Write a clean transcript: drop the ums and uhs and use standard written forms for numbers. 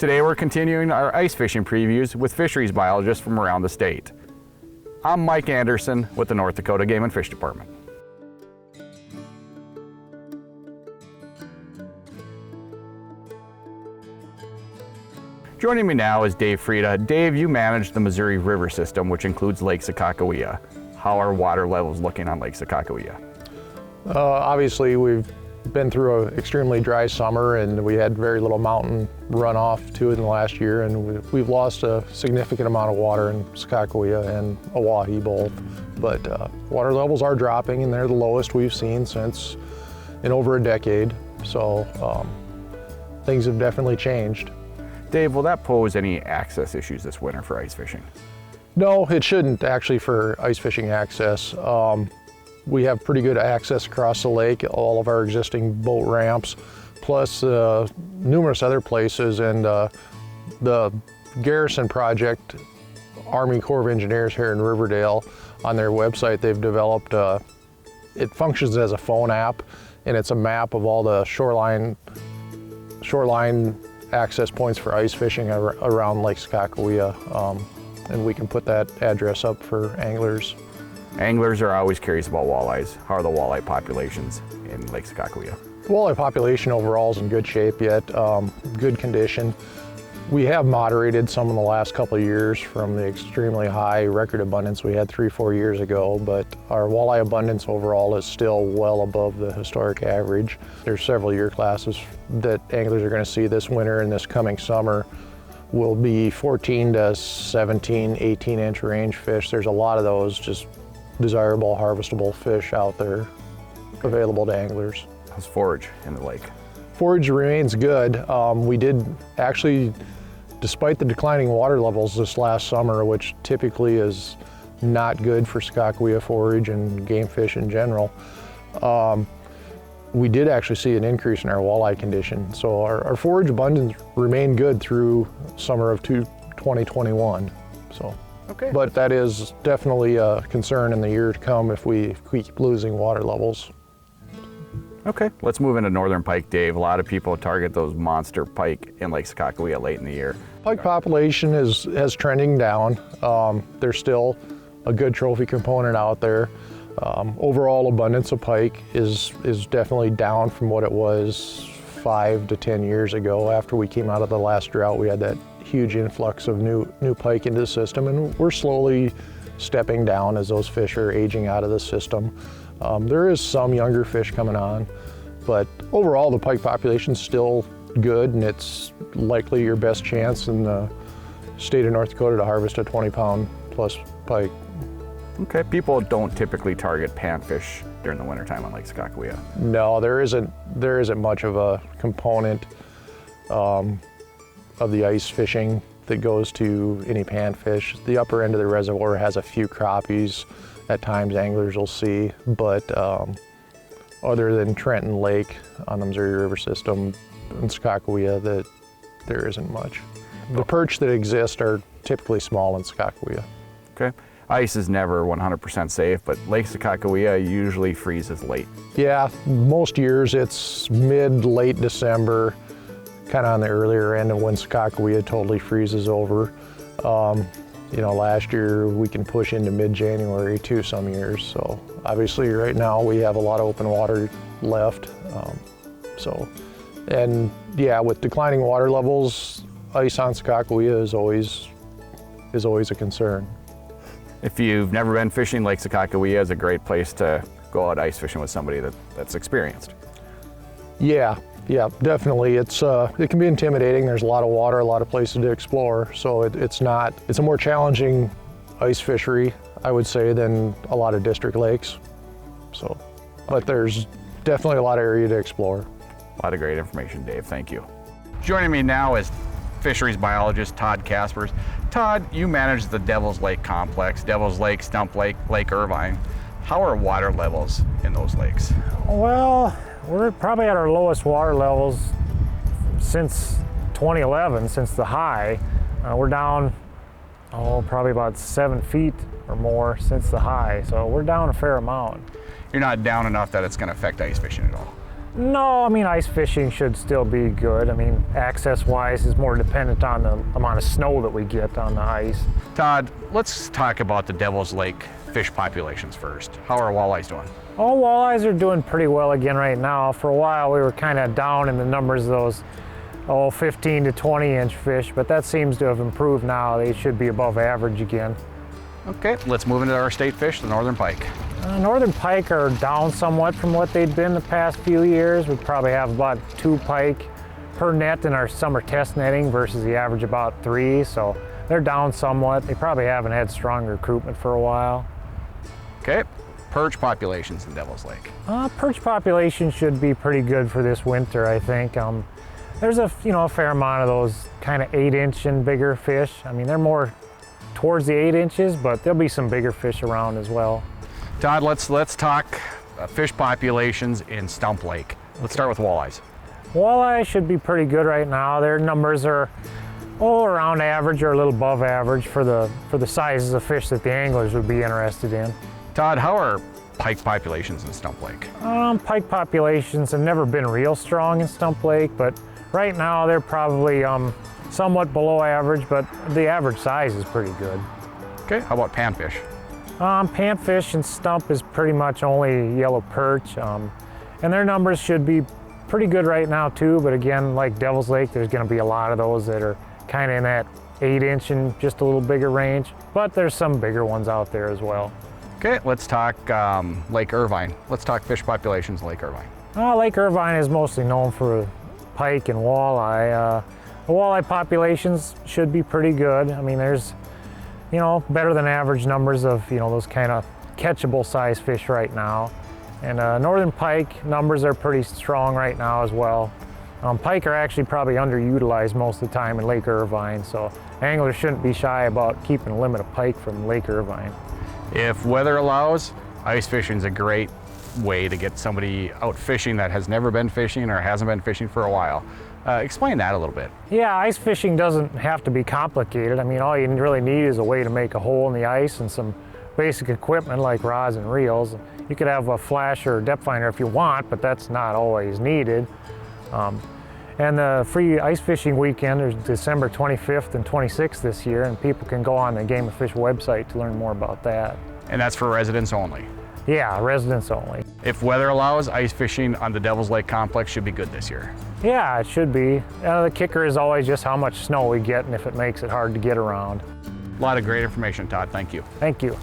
Today we're continuing our ice fishing previews with fisheries biologists from around the state. I'm Mike Anderson with the North Dakota Game and Fish Department. Joining me now is Dave Frieda. Dave, you manage the Missouri River system, which includes Lake Sakakawea. How are water levels looking on Lake Sakakawea? Obviously, we've been through an extremely dry summer, and we had very little mountain runoff to it in the last year, and we've lost a significant amount of water in Sakakawea and Oahe both. But water levels are dropping, and they're the lowest we've seen since in over a decade. So things have definitely changed. Dave, will that pose any access issues this winter for ice fishing? No, it shouldn't actually for ice fishing access. We have pretty good access across the lake, all of our existing boat ramps, plus numerous other places. And the Garrison Project, Army Corps of Engineers here in Riverdale, on their website, they've developed, it functions as a phone app, and it's a map of all the shoreline access points for ice fishing around Lake Sakakawea. And we can put that address up for anglers. Anglers are always curious about walleyes. How are the walleye populations in Lake Sakakawea? The walleye population overall is in good shape yet, good condition. We have moderated some in the last couple of years from the extremely high record abundance we had 3-4 years ago, but our walleye abundance overall is still well above the historic average. There's several year classes that anglers are going to see this winter and this coming summer will be 14 to 17, 18-inch range fish. There's a lot of those just desirable, harvestable fish out there available to anglers. How's forage in the lake? Forage remains good. We did actually, despite the declining water levels this last summer, which typically is not good for Sakakawea forage and game fish in general, we did actually see an increase in our walleye condition. So our forage abundance remained good through summer of 2021. So, okay. But that is definitely a concern in the year to come if we keep losing water levels. Okay, let's move into northern pike, Dave. A lot of people target those monster pike in Lake Sakakawea late in the year. Pike population has trending down. There's still a good trophy component out there. Overall abundance of pike is definitely down from what it was 5 to 10 years ago. After we came out of the last drought, we had that huge influx of new pike into the system, and we're slowly stepping down as those fish are aging out of the system. There is some younger fish coming on, but overall the pike population is still good, and it's likely your best chance in the state of North Dakota to harvest a 20-pound plus pike. Okay, people don't typically target panfish during the wintertime on Lake Sakakawea. No, there isn't much of a component of the ice fishing that goes to any panfish. The upper end of the reservoir has a few crappies at times anglers will see, but other than Trenton Lake on the Missouri River system in Sakakawea, there isn't much. The perch that exist are typically small in Sakakawea. Okay. Ice is never 100% safe, but Lake Sakakawea usually freezes late. Yeah, most years it's mid-late December, kind of on the earlier end of when Sakakawea totally freezes over. You know, last year we can push into mid-January too some years. So obviously right now we have a lot of open water left. And yeah, with declining water levels, ice on Sakakawea is always a concern. If you've never been fishing, Lake Sakakawea is a great place to go out ice fishing with somebody that's experienced. Yeah, definitely. It can be intimidating. There's a lot of water, a lot of places to explore. So it's a more challenging ice fishery, I would say, than a lot of district lakes. So, but there's definitely a lot of area to explore. A lot of great information, Dave. Thank you. Joining me now is fisheries biologist Todd Kaspers. Todd, you manage the Devil's Lake complex, Devil's Lake, Stump Lake, Lake Irvine. How are water levels in those lakes? Well, we're probably at our lowest water levels since 2011, since the high. We're down, probably about 7 feet or more since the high. So we're down a fair amount. You're not down enough that it's going to affect ice fishing at all? No, I mean, ice fishing should still be good. I mean, access-wise is more dependent on the amount of snow that we get on the ice. Todd, let's talk about the Devil's Lake fish populations first. How are walleyes doing? Oh, walleyes are doing pretty well again right now. For a while, we were kind of down in the numbers of those 15 to 20 inch fish, but that seems to have improved now. They should be above average again. Okay, let's move into our state fish, the northern pike. Northern pike are down somewhat from what they'd been the past few years. We probably have about 2 pike per net in our summer test netting versus the average about 3, so they're down somewhat. They probably haven't had strong recruitment for a while. Okay, perch populations in Devil's Lake. Perch population should be pretty good for this winter, I think. There's a fair amount of those kind of 8-inch and bigger fish. I mean, they're more towards the 8 inches, but there'll be some bigger fish around as well. Todd, let's talk fish populations in Stump Lake. Let's start with walleyes. Walleye should be pretty good right now. Their numbers are around average or a little above average for the sizes of fish that the anglers would be interested in. Todd, how are pike populations in Stump Lake? Pike populations have never been real strong in Stump Lake, but right now they're probably somewhat below average, but the average size is pretty good. Okay, how about panfish? Panfish and Stump is pretty much only yellow perch, and their numbers should be pretty good right now too, but again, like Devil's Lake, there's going to be a lot of those that are kind of in that 8-inch and just a little bigger range, but there's some bigger ones out there as well. Okay, let's talk Lake Irvine. Let's talk fish populations in Lake Irvine. Lake Irvine is mostly known for pike and walleye. The walleye populations should be pretty good. I mean, there's, better than average numbers of, those kind of catchable size fish right now. And northern pike numbers are pretty strong right now as well. Pike are actually probably underutilized most of the time in Lake Irvine, so anglers shouldn't be shy about keeping a limit of pike from Lake Irvine. If weather allows, ice fishing is a great way to get somebody out fishing that has never been fishing or hasn't been fishing for a while. Explain that a little bit. Yeah, ice fishing doesn't have to be complicated. I mean, all you really need is a way to make a hole in the ice and some basic equipment like rods and reels. You could have a flash or a depth finder if you want, but that's not always needed. And the free ice fishing weekend is December 25th and 26th this year, and people can go on the Game of Fish website to learn more about that. And that's for residents only? Yeah, residents only. If weather allows, ice fishing on the Devil's Lake complex should be good this year. Yeah, it should be. The kicker is always just how much snow we get and if it makes it hard to get around. A lot of great information, Todd. Thank you. Thank you.